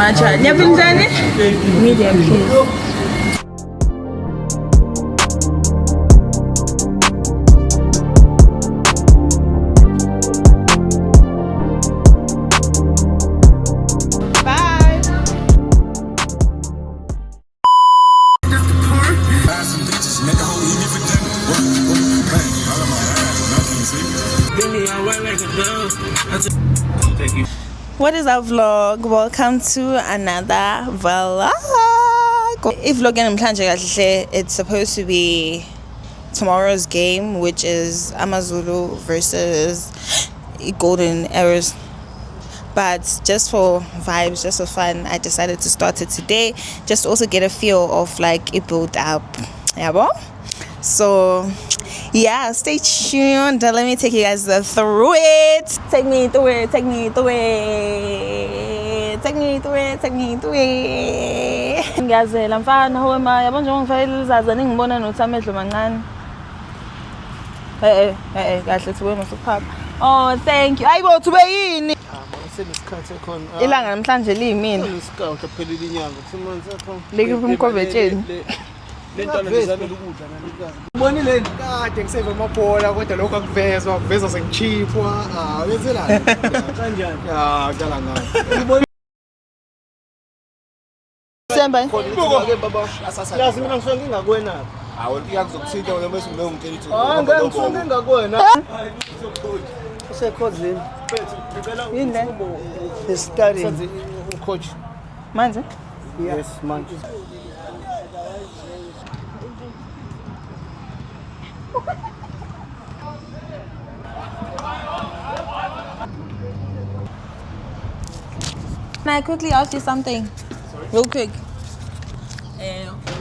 natural. Niyaphinzani? Medium, please. What is our vlog? Welcome to another vlog. If vlogging namhlanje, it's supposed to be tomorrow's game, which is Amazulu versus Golden Arrows. But just for vibes, just for fun, I decided to start it today, just to also get a feel of like it build up. Yeah, so yeah, stay tuned. Let me take you guys through it. Take me through it. Take me through it. Take me through it. Take me through it. Ngiyazela mfana wema yabo nje ngifayile izaza ningibona nothamedlo mancane. Kahle siwena usuphapha. Oh, thank you. Ayibo tube yini? Senisikhathi ekhona. Ilanga namhlanje liyimini. Isikhathi phelile inyanga. Kusemanzi ekhona. Lekuphi umkhovetsheni? Lentwana ngizamela ukudla nalikazi. Ubonile kade ngiseve amabhola kodwa lokho akuvezwa sengichipwa. Wenzelani? Kanjani? Ngicala ngayo. Semba. Yazi mina ngifike ngingakwena. Hawu iyakuzokusinda wena bese ngeke ngitshela ukuthi. Ngeke ngingakwena. Usekhozini. Yini le? Studying. Coach. Manje? Yes, manje. Can I quickly ask you something? Sorry? Real quick.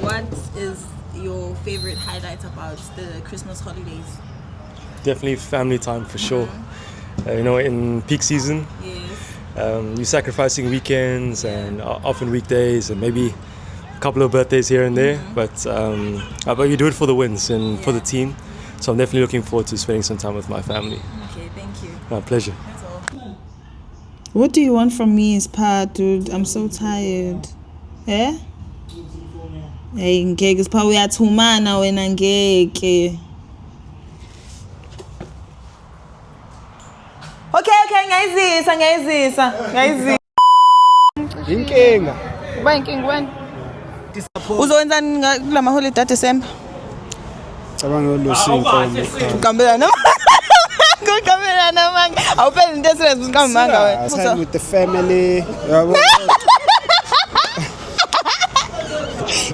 What is your favorite highlight about the Christmas holidays? Definitely family time for sure. In peak season, Yes. you're sacrificing weekends and often weekdays and maybe a couple of birthdays here and there. But you do it for the wins and for the team. So I'm definitely looking forward to spending some time with my family. Okay, thank you. My pleasure. That's all. What do you want from me is part, dude? I'm so tired. Eh? Hey, ngeke sipha uyathumana wena ngeke. Okay, ngiyayizisa. Inkinga. Kuba inkinga wena. Uzowenzani kula maholiday December? Cabanga losinto. Ukambelana. Ukambelana manga. Awuphela into esirezo ukamanga wena. Time with the family. Yabo.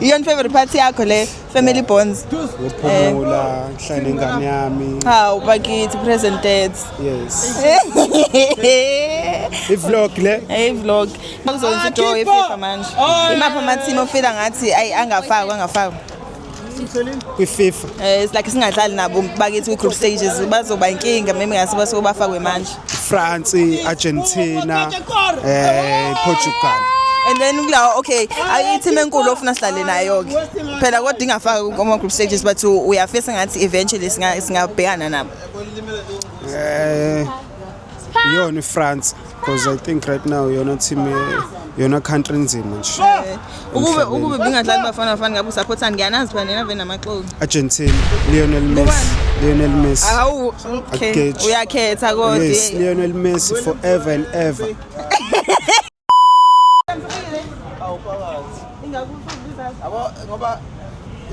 Your favorite party yakho le family bonds. Uphumula, ngihlale ingane yami. Hawu bakithi presented. Yes. I-vlog le. Hey vlog. Kuzowenza idraw yeFIFA manje. Imapha ama-team ofila ngathi angafakwa. Kwi-FIFA. It's like singadlali nabo bakithi ku-group stages bazoba inkinga maybe ngase basuke bafakwe manje. France, Argentina, Portugal. And then okay, i-team enkulu ofuna sidlale nayo ke. Phela kodwa ingafaka kuma group stages but uyafisa ngathi eventually singabhekana nabo. Yona France because I think right now yona team yona country nzima nje. Ukube bingadlali bafana ngabe usupportani ngiyanazi phela nena vena amaxolo. Argentina, Lionel Messi. Hawu, okay. Uyakhetha kodwa. Yes, Lionel Messi forever and ever. Ngoba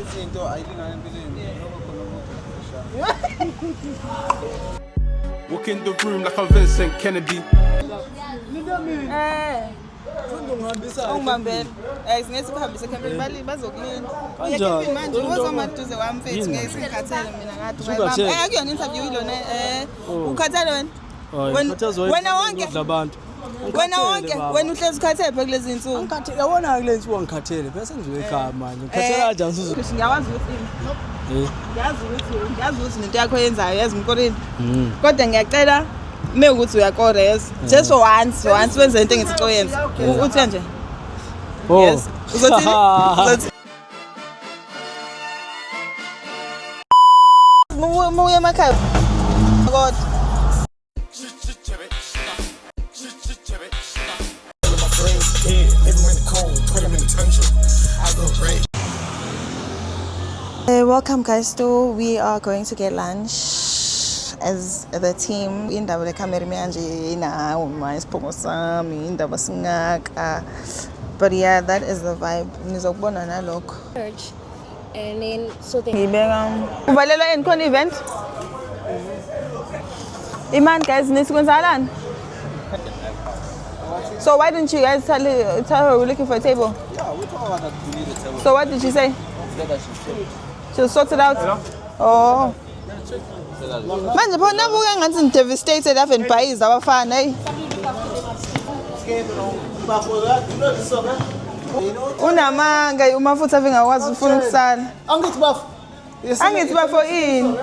izinto ayilingana empilweni Walk in the room like I'm Vincent Kennedy. Ungibambela. Singethi kuhambisa campaign bazokulinda. Uyakephi manje uzomatuze wamfethu ngeke sikhathele mina ngathi akuyona interview ilona ukhathele wena. Wena uhlezi ukhathele phe kulezi insuku. Angikhathele yabona kule nsuku angikhathele bese ngizowe ekhaya manje. Ngikhathela kanjani Suzu? Ngiyawazi ukuthi ngiyazi ukuthi into yakho yenzayo yazi umkoleni. Kodwa ngiyacela mewukuthi uyakora yes. Just for once wenze into engithi uyenza. Uthi nje. Yes. Uzothi Muye emakhaya. Kodwa Every Welcome guys, so we are going to get lunch as the team. Indaba le camera manje ina umayisipho sami indaba singaka. But yeah, that is the vibe. Nizokubona nalokho. Church. And then so they Uvalela yini khona event? Iman guys, nisikwenzakalani? So why didn't you guys tell her we're looking for a table? Yeah, we told her that we need a table. So what did she say? She said that She'll sort it out? Oh. Manje phona buke ngathi devastated haven't buys abafana hey. Unamanga umafutha avengakwazi ufuna ukusala. Angithi bafo ini?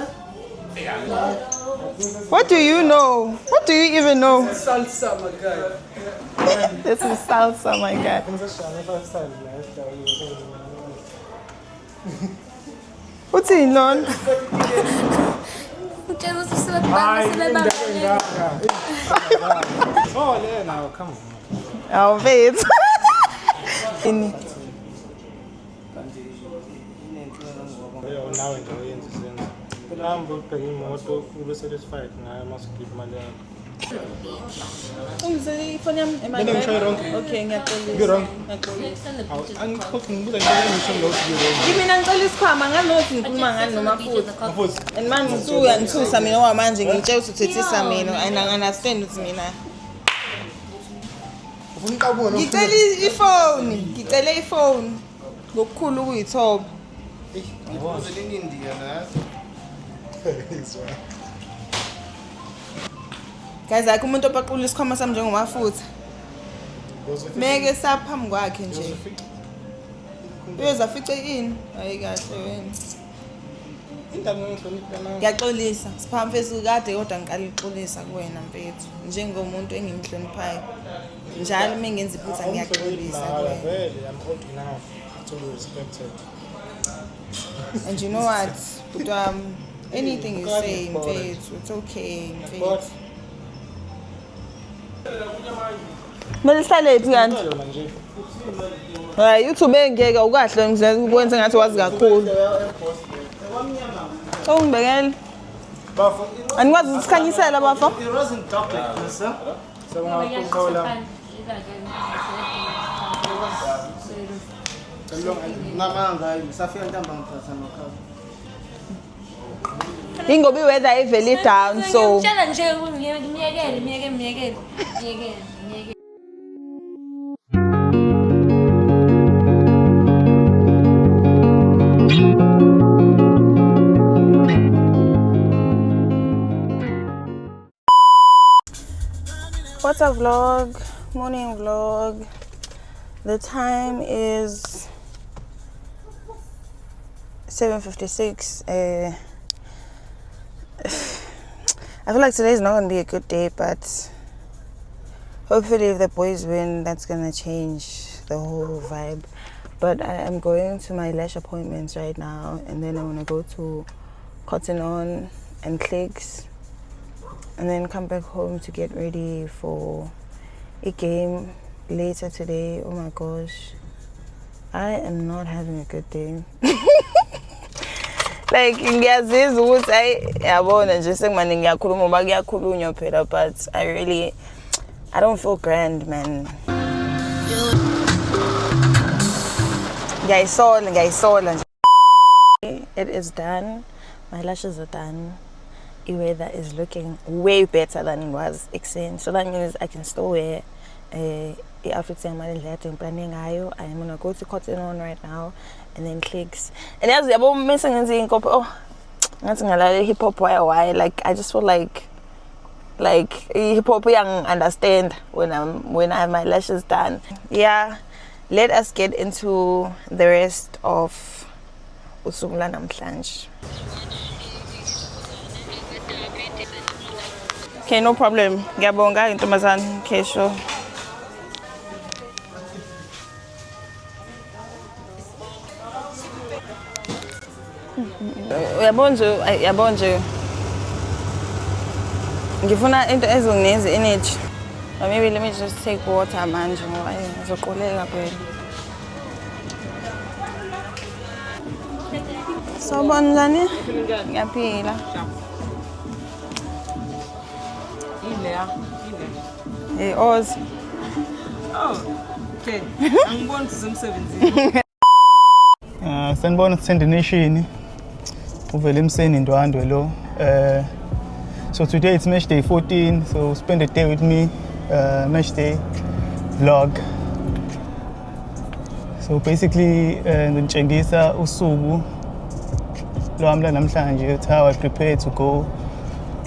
What do you know? What do you even know? salsa, my guy. This is salsa, my guy. What's in Lon? Oh, yeah, now come on. Oh, wait. In Now enjoying this. I'm paying more to be satisfied. I must keep my dad. Okay, Wrong. I'm cooking good. I'm Mina ngicela isikhwama nganothi ngikhuluma ngani nomafutha. And manje ngithusa mina wamanje ngitshela ukuthi uthethisa mina and I understand ukuthi mina. Ngicela ifone ngokukhulu kuyithoba. Guys, like umuntu opaqula isikhwama sami njengomafutha. Meke saphambi kwakhe nje. Uyoza fice ini? Hayi kahle wena. Ngiyaxolisa. Siphambi fesi kade kodwa ngiqala ukuxolisa kuwena mfethu. Njengomuntu engimhloniphayo. Njalo mengenza iphutha ngiyaxolisa kuwena. I'm old enough to be respected. And you know what? But anything you say, mfethu, it's okay, mfethu. Melihlale phi kanti? Hayi YouTube ngeke ukahle ngikwenza ngathi wazi kakhulu. Ungibekele. Bafo. Anikwazi ukusikhanyisela bafo? It wasn't dark like this, sir. So Ingoba iweather ivele down so What's up vlog? Morning vlog. The time is 7:56. I feel like today is not going to be a good day, but hopefully if the boys win, that's going to change the whole vibe. But I am going to my lash appointments right now, and then I want to go to Cotton On and Clicks, and then come back home to get ready for a game later today. Oh my gosh, I am not having a good day. Like ngiyazizwa ukuthi yabona nje sekumanje ngiyakhuluma ngoba kuyakhulunywa phela, but I don't feel grand, man. Ngiyayisola nje. It is done. My lashes are done. The weather is looking way better than it was ekuseni. So that means I can still wear outfits I'm planning ngayo. I am gonna go to Cotton On right now and then Clicks. And as yabo messing ngenzi inkopo ngathi ngalale hip hop why like I just feel like hip hop yang understand when I have my lashes done. Yeah, let us get into the rest of usuku namhlanje. Okay, no problem. Ngiyabonga intombazane. Okay, sure. Uyabona nje. Ngifuna into ezongenza energy. Or maybe let me just take water manje ngoba ngizoqoleka phela. Sawubona njani? Ngiyaphila. Hey Oz. Okay. Angiboni sisemsebenzini. Sanibona Send Nation. Uvele emseni Ndwandwe lo. So today it's match day 14, so spend a day with me. Match day vlog. So basically ngitshengisa usuku lwami namhlanje, how I prepare to go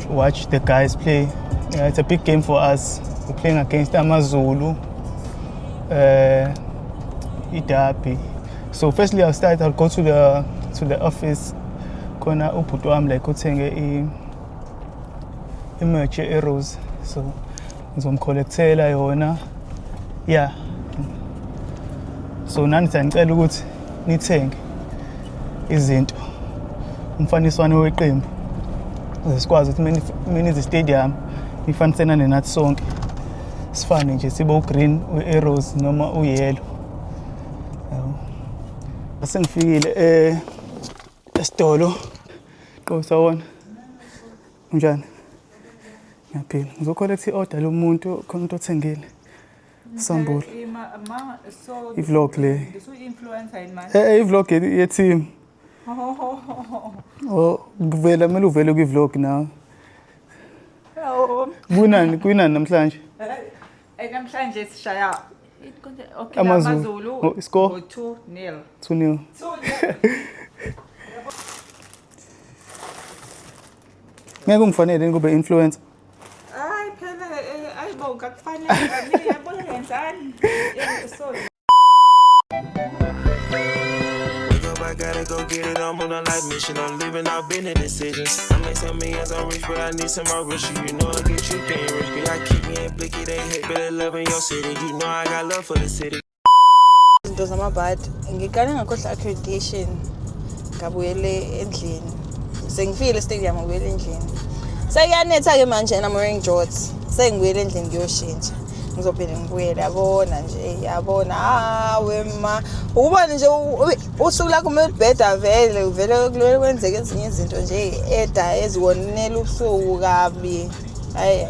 watch the guys play. It's a big game for us. We're playing against AmaZulu, Idapi. So firstly I'll go to the office. Kona ubhuti wami like uthenge merch Arrows, so ngizomcollectela yona. Yeah. So nani ngicela ukuthi nithenge izinto umfaniswano weqembu sikwazi ukuthi mini stadium ifanisana nathi sonke sifane nje sibe ugreen we-arrows noma uyellow. Asengifikile esitolo qosawona njani ngiyaphila ngizocollect i-order lomuntu khona umuntu othengile Sambula i-vlog le i-vlog ye-team. Oh kuvela kumele uvele kwi-vlog nawe. Kunani namhlanje? Namhlanje sishaya AmaZulu. Score 2-0. 2-0. Ngeke ungifanele kube influencer. Ay phela ayibo akufanele mina yabona ngenzani. Sorry. I gotta go get it, I'm on a life mission. I'm living out business decisions. I make some millions, I'm rich, but I need some more rich. You know I get you paying rich. I keep me in blicky, they hate, but they love in your city. You know I got love for the city. Izinto zamabhadi ngikale ngakhohlwa accreditation ngabuyele endlini. Sengifile estadium ngibuyele endlini. Sekuyanetha ke manje I'm wearing jorts. Sengibuyele endlini ngiyoshintsha. Ngizophela ngibuyele yabona nje yabona wema ubone nje usuku lakho umebheda vele kulele kwenzeke ezinye izinto nje eda eziwonela ubusuku kabi. Hayi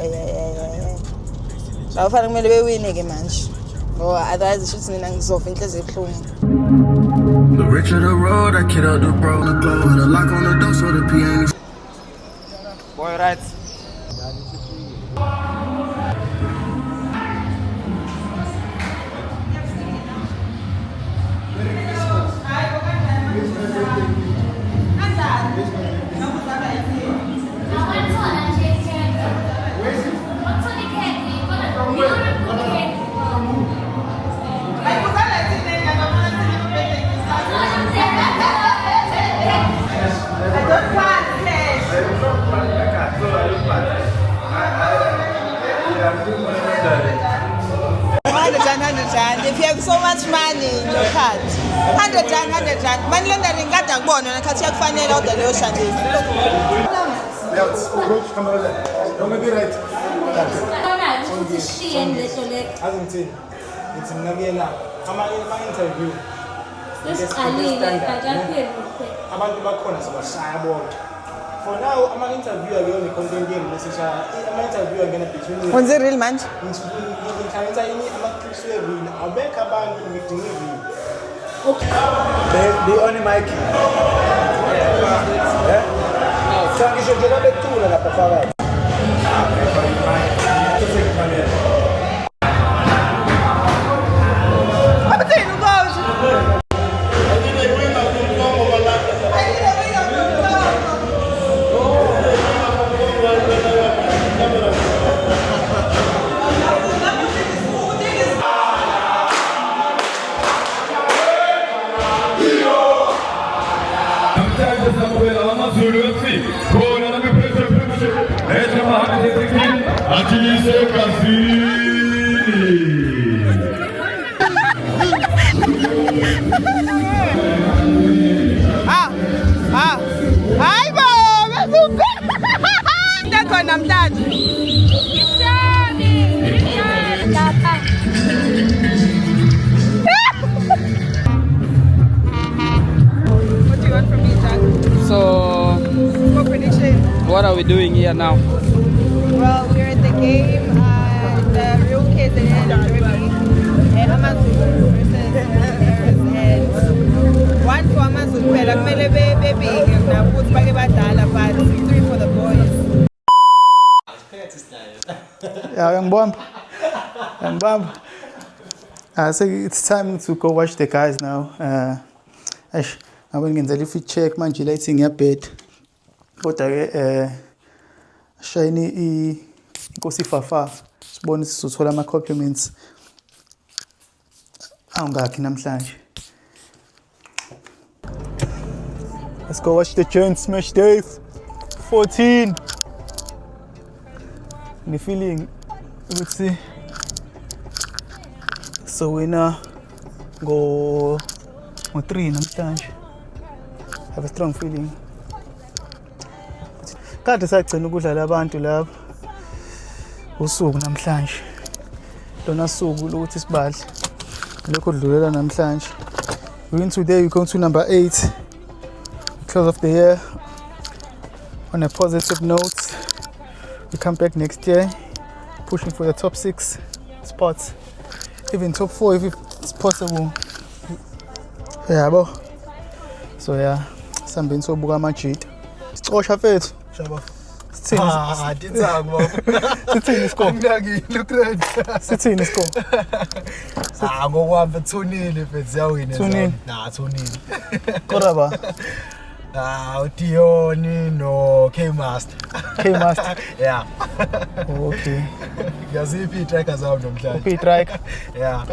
bafana kumele bewine ke manje ngoba otherwise shothi mina ngizofa inhliziyo ebuhlungu. The richer the road, I kid out the bro, the glow, the lock on the door so the piano. Boy right. If you have so much money in your card, 100 rand. Money laundering ngada kubona na khathi yakufanele order leyo shandisi. Approach camera. Don't be right. Azingithini. Ngithi ngakela ama interview. Abantu bakhona sebashaya bonke. For now, ama interview akuyona content game lesishaya. Ama interview angena between. When's it real manje? Ngithatha ini ama clips we-real. Abekho abantu ngidinga i-real. Okay. They on the mic. Yeah. So ngisho nje babethula lapha phakathi. Hayi bo, besuka. Ndakho namhlanje. Lapha. What do you want from me, Jack? we doing here now? Well, we're at the game, the real kids in Derby, and Amazulu versus and 1 for Amazulu, but but 3 for the boys. Yeah, young bomb. So it's time to go watch the guys now. I'm going to if you check manje lighting your bed. Kodwa ke shiny inkosi fafa sibone sizothola ama compliments awungakhi namhlanje. Let's go watch the Giants match day 14. The feeling let's see. So winner go 3 namhlanje. Have a strong feeling. Kade sagcina ukudlala abantu lapha usuku namhlanje. Lona suku lokuthi sibadle. Lokho dlulela namhlanje. Win today we go to number 8. Close of the year on a positive note. We come back next year pushing for the top 6 spots. Even top 4 if it's possible. Yeah, bo. So yeah, sambeni sobuka amajita. Sicosha fethu. Shaba. Sithini score? Look at that. Sithini score? Ngokwami Thunile mfethu yawina. Thunile. Thunile. Koraba. Dioni no K-Master. K-Master. Yeah. Okay. Ngiyaziphi i-tracker zawo nomdlalo. Uphi tracker? Yeah.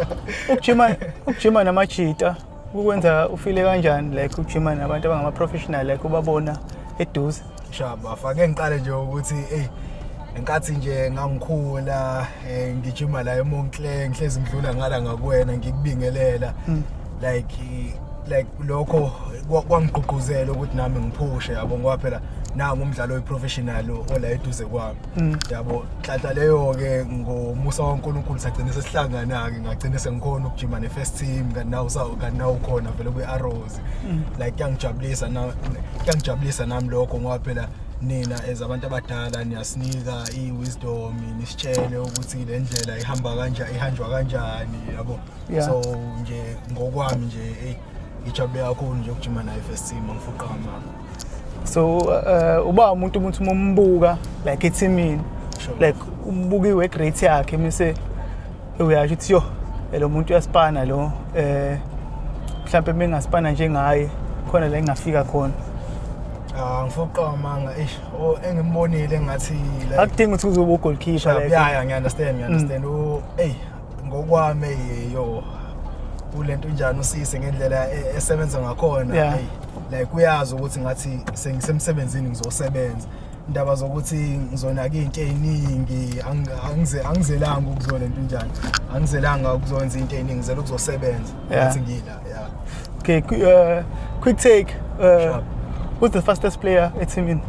Ukujima namajita ukwenza ufile kanjani like ukujima nabantu abangama professional like ubabona eduze. Shaba fake ngiqale nje ukuthi enkathi nje ngangikhula ngijima la eMontclair ngihlezi ngidlula ngala ngakuwena ngikubingelela like lokho kwangigqugquzela ukuthi nami ngiphushe yabo ngoba phela nangu umdlalo weprofessional ola eduze kwami yabo hlanhla leyo ke ngomusa kaNkulunkulu sagcina sesihlangana ke ngagcina sengikhona ukujima ne-first team kanti nawu khona vele kwi-Arrows like kuyangijabulisa nami lokho ngoba phela nina as abantu abadala niyasinika i-wisdom nisitshele ukuthi le ndlela ihanjwa kanjani yabo so nje ngokwami nje ngijabule kakhulu nje ukujima naye first team ngifuqama. So uba umuntu umbuka like eteamini like umbuka iwork rate yakhe mise uyasho ukuthi yo lo muntu uyaspana lo mhlawumbe mengaspana njengaye khona la engafika khona. Ngifuqama engimbonile ngathi like akudinga ukuthi uzoba goalkeeper like yeah ngiunderstand ngokwami yo kulento njani usise ngendlela esebenza ngakhona like uyazi ukuthi ngathi sengisemsebenzini ngizosebenza indaba zokuthi ngizonaka izinto eziningi angizelanga ukuzona into njani angizelanga ukuzonza into eziningi ngizela ukuzosebenza ngathi ngila okay quick take who's the fastest player eteamini?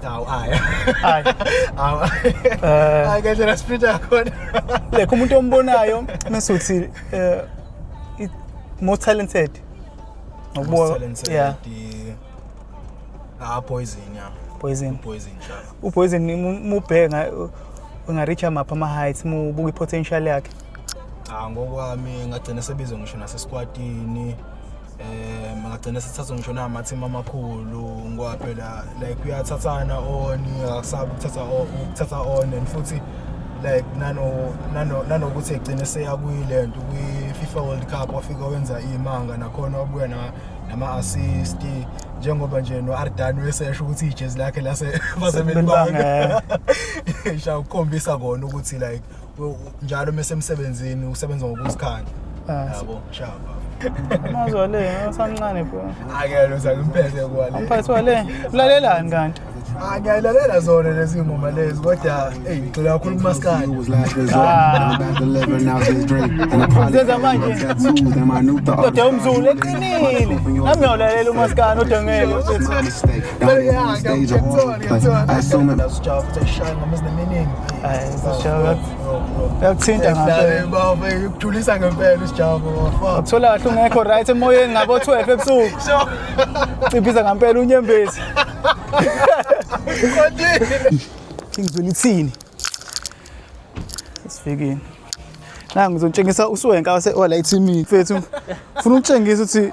I get a sprinter khona like umuntu ombonayo mesuthi more talented. Yeah. Poison. Poison mubheka ungareach amapha ama heights mubuka i-potential yakhe. Ngokwami ngagcina sebizwe ngisho nase squadini ngagcina sithatha ngisho nama team amakhulu ngoba phela like uyathathana on akasabi ukuthatha on and futhi like nanokuthi egcine seyakwile nto kwi-FIFA World Cup wafika wenza imanga nakhona wabuya nama-assist njengoba nje no-Ardan wesesho ukuthi ijezi lakhe lase basemelibanga ukukhombisa kona ukuthi like njalo mesemsebenzini usebenza ngokuzikhandla yabo shaba mazole ngasancane bro akelo sangimphethe kwale amphathwa le ulalelani kanti ngiyayilalela zona lezi ngoma lezi kodwa ngicela kakhulu kumaskandi zenza manje kodwa umzulu eqinile nami ngiyawulalela umaskandi odongele yakuthinta ngabe ukujulisa ngempela usijabo uthola kahle ungekho right emoyeni ngabo 12 ebusuku ciphiza ngempela unyembezi Ngizwela ithini. Sifikile. Na ngizotshengisa uSwenka wala ethimini mfethu. Ufuna ukutshengisa ukuthi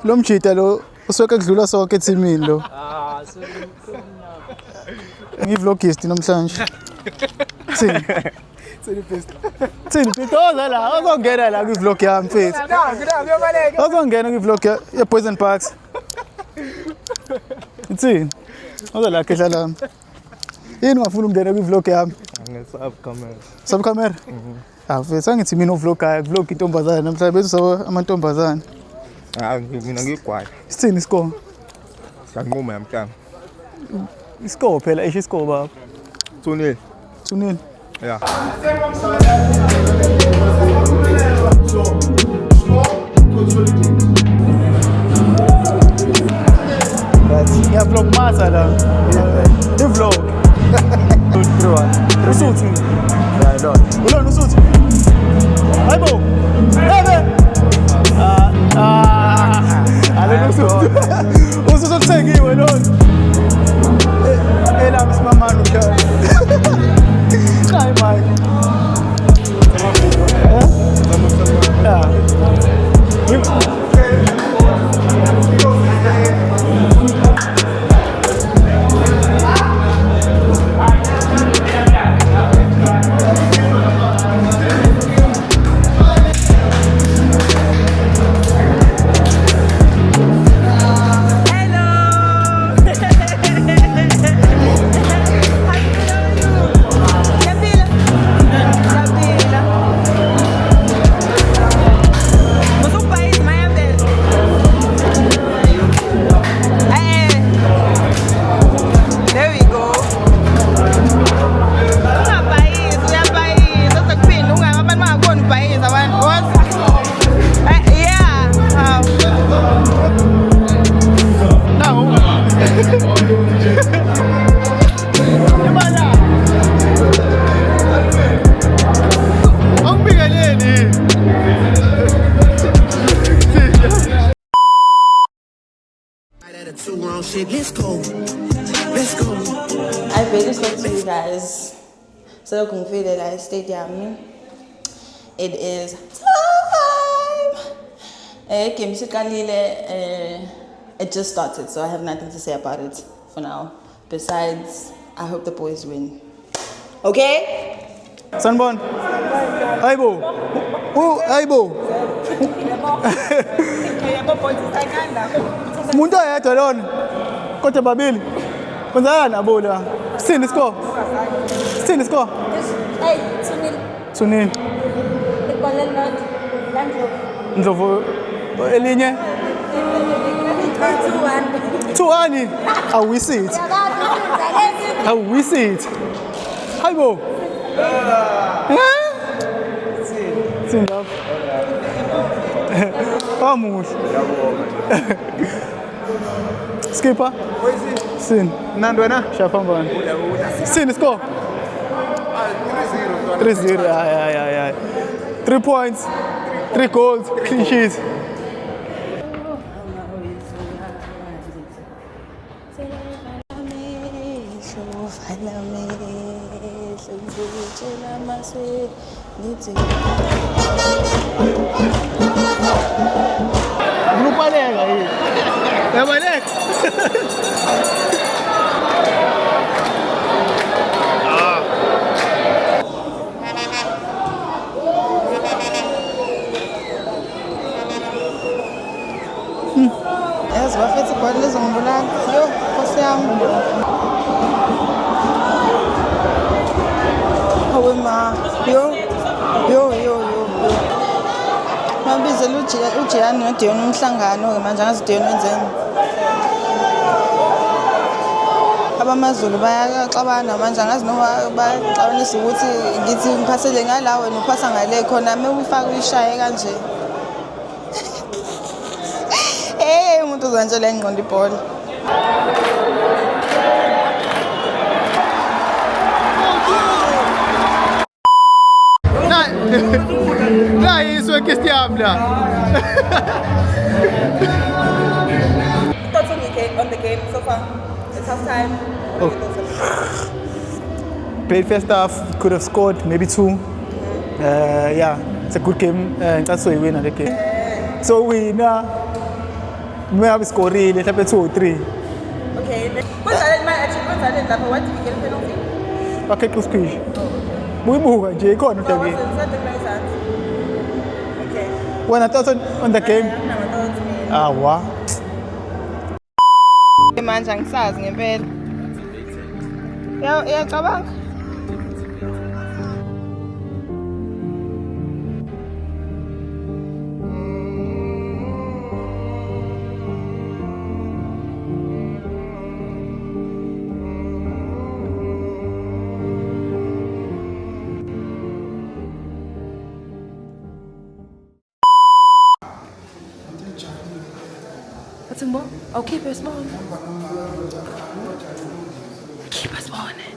lo mjida lo uSwenka kudlula sonke ethimini lo. Ngivlogist namhlanje. Thini? Thini pitoza la, uzongena la kwi-vlog yami mfethu. Uzongena kwi-vlog ya Boys and Parks. Thini? Uzala khehla lami. Yini ungafuna ukungena kwi-vlog yami? Sub camera. Mfethu angithi mina uvlogger, vlog intombazana namhlanje bese amantombazana. Mina ngigwaya. Sithini isikole? Siyanquma yamhlanje. Isikole phela isho isikole baba. Thunile. Thunile. Yeah. Yeah, vlog masa la. The vlog. Usuthi. Yeah, no. Ulona usuthi. Hayibo. Ebe. Alena usuthi. Usuthi uthengiwe lona. Elami simamani njalo. Hayi Mike. Let's go. Let's go. I barely spoke to you guys. So confident I stadium. It is time. It just started, so I have nothing to say about it for now. Besides, I hope the boys win. Okay? Sanbon. Aibo. Aibo. Umuntu ayedwa lona. Kodwa babili. Kwenzani abo la? Sithini score? Sithini score? Hey, Thunile. Ibhola elilodwa. Ndlovu elinye 2-1. 2-1. Awisith. Awisith. Hayibo. Sithini lapho? Amuhle. Skipper. Sithini? Nandi wena? Shaphambana. Sithini score? 3-0. Hayi. 3 points. 3 goals. Clean sheet. Ubaleka yini? Yabaleka. Yes, bafethu ibhola lizongibulala. Yo, Nkosi yami. Hawe ma. Yo. Mabizela uJiyani noDion umhlangano-ke manje angazi uDion wenzeni. Abamazulu bayaxabana manje angazi noma baxabanisa ukuthi ngithi ngiphasele ngala wena uphasa ngale khona mewufaka uyishaye kanje. Umuntu uzantshela ingqondo ibhola. La iswe Christian la. Thoughts on the game so far? It's half time. Played first half, could have scored maybe 2. Yeah, it's a good game. That's why we win the game. So we now we have scored really 2 or 3. Okay. What did you get a penalty? Okay, to squeeze. We move, Jay. Go on with the game. Okay. When I thought on the game. Ah, wow. Manje angisazi ngempela. Uyacabanga? What's in more? Oh, keep it small. Keep us on it.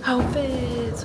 How fit?